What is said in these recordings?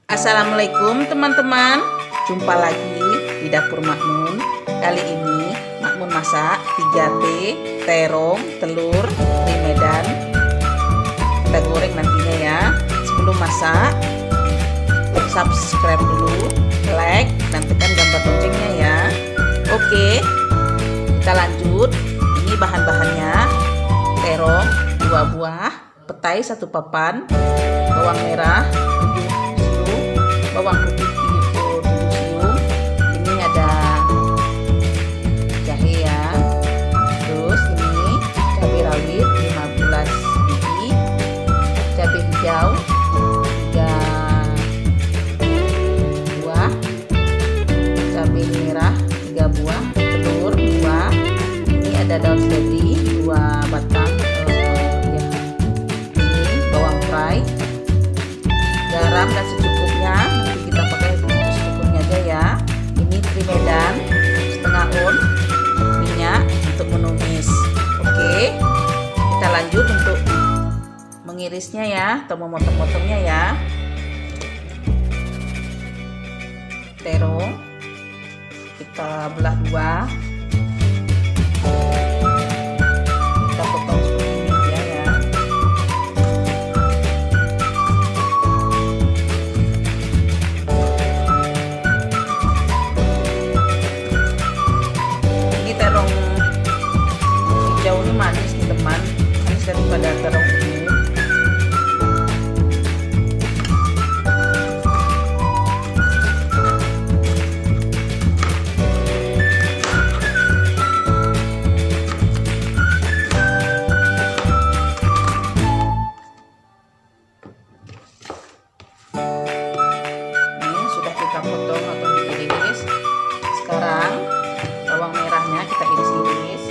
Assalamualaikum teman-teman, jumpa lagi di dapur Makmun. Kali ini Makmun masak 3T, terong, telur, teri Medan. Kita goreng nantinya ya. Sebelum masak, subscribe dulu, like, dan tekan gambar loncengnya ya. Oke, kita lanjut. Ini bahan-bahannya: terong 2 buah, petai 1 papan, bawang merah 7 siung, bawang putih 7 siung. Ini ada jahe ya. Terus ini cabai rawit 15 biji, cabai hijau 3 buah, cabai merah 3 buah, telur 2. Ini ada daun seledri 2 batang. Garam dan secukupnya, nanti kita pakai secukupnya aja ya. Ini teri Medan setengah on, minyak untuk menumis. Oke, kita lanjut untuk mengirisnya ya, atau memotong-potongnya ya. Terong kita belah 2, kita potong seperti ini aja ya. Terong hijau ini manis nih teman, manis daripada terong ungu. Ini sudah kita potong atau diiris. Sekarang bawang merahnya kita iris-iris.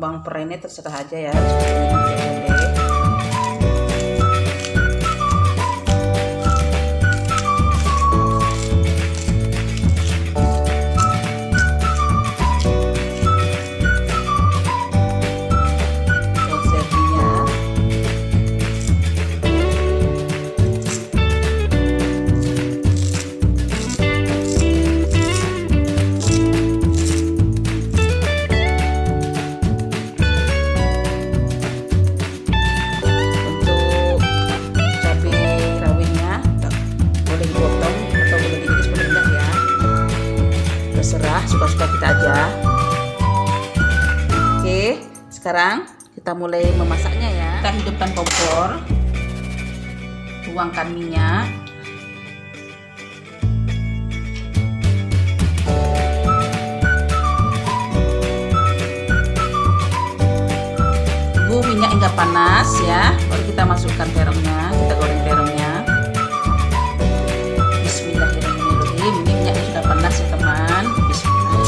Bawang perai ini terserah aja ya, seperti ini boleh. sedikit aja. Oke, sekarang kita mulai memasaknya ya. Kita hidupkan kompor, tuangkan minyak. Tunggu minyak hingga panas ya, baru kita masukkan terongnya, kita goreng terongnya. Bismillahirrahmanirrahim. Ini minyaknya sudah panas ya teman. Bismillah.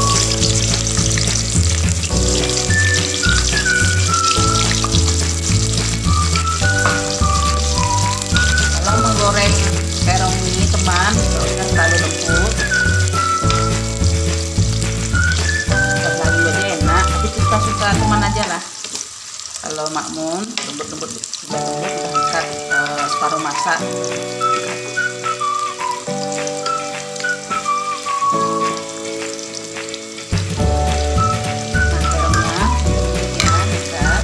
Kalau menggoreng terong ini teman, jangan terlalu lembut. Terlalu aja enak, tapi suka-suka teman aja lah. Kalau makmun lembut-lembut sudah dekat separuh masak. Nah, terongnya ya dekat.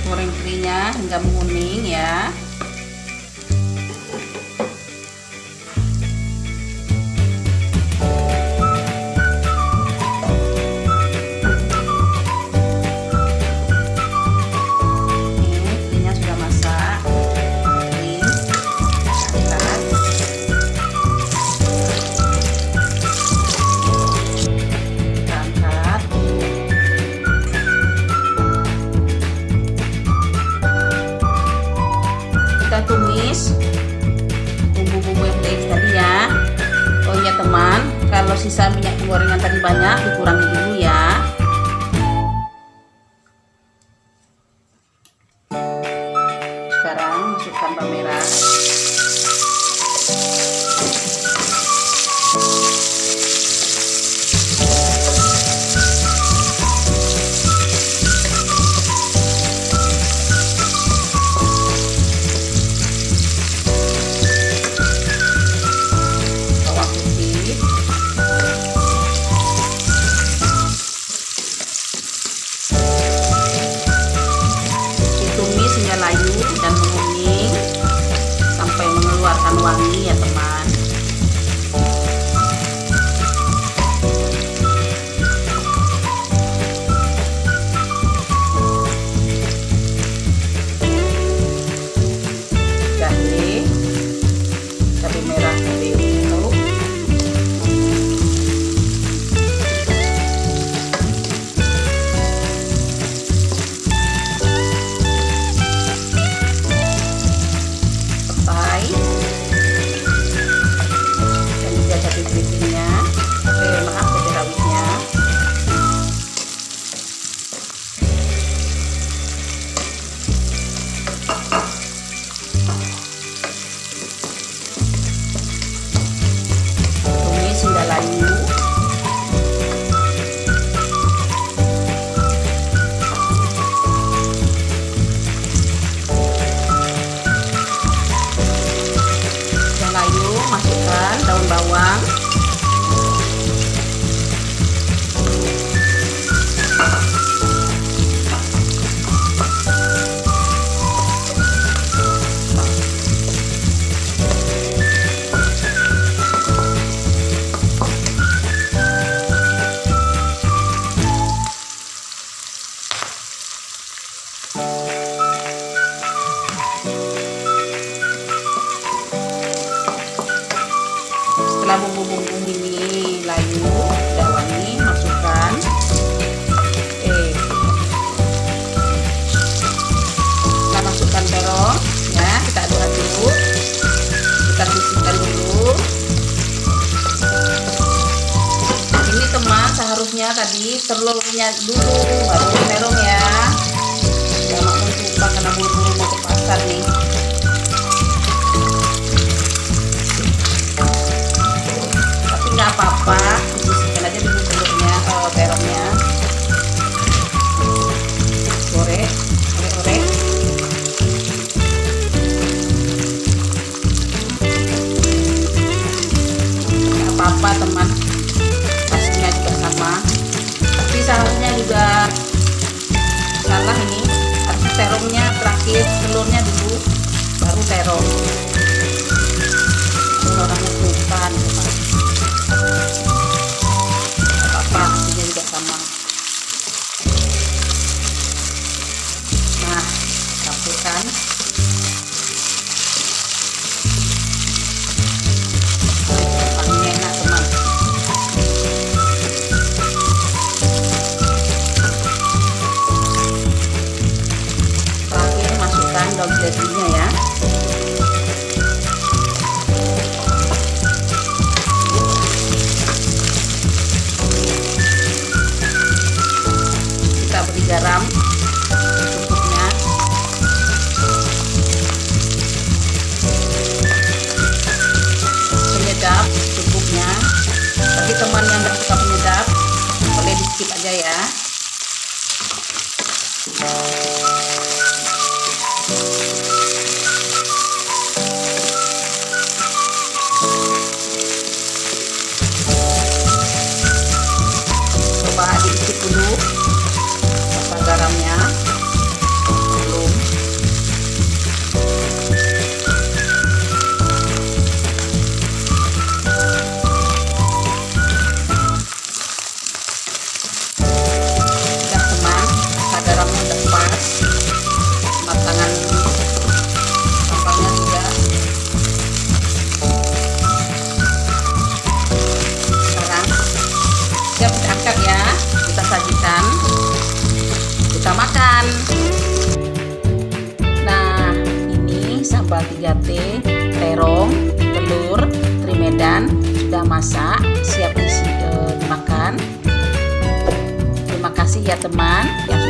Goreng terinya hingga menguning ya. Ini terinya sudah masak, kering, angkat. Kita angkat. Kita tumis bumbu-bumbu yang tadi ya. Oh iya teman, kalau sisa minyak penggorengan tadi banyak, dikurangi dulu ya. Sekarang masukkan bawang merah. Ditumis hingga layu dan menguning sampai mengeluarkan wangi ya teman. Jahe, cabai merah, cabai hijau. Dan juga cabai keritingnya, cabai rawitnya. Tumis hingga layu. Layu, masukkan daun bawang, Setelah bumbu-bumbu ini layu, udah wangi, masukkan harusnya tadi telurnya dulu baru terong ya. Jangan lupa karena buru-buru mau ke pasar nih. Tapi nggak apa-apa, disisihkan aja dulu telurnya, terongnya. Goreng, orek-orek. Nggak apa-apa teman, hasilnya juga sama. Tapi seharusnya juga salah ini, harus terongnya terakhir, telurnya dulu baru terong. Orangnya bukan teman. Apa-apa, hasilnya juga sama. Nah, campurkan. Paling enak teman. Terakhir masukkan daun seledrinya ya. Kita beri garam secukupnya. Penyedap secukupnya. Bagi teman yang nggak suka penyedap, boleh di skip aja ya. Coba diicip dulu rasa garamnya. Belum. Udah teman, rasa garamnya udah pas. Matangan sambalnya juga. Sekarang siap diangkat ya, kita sajikan, kita makan. Nah, ini sambal 3T, terong, telur, teri Medan sudah masak, siap dimakan. Terima kasih ya teman yang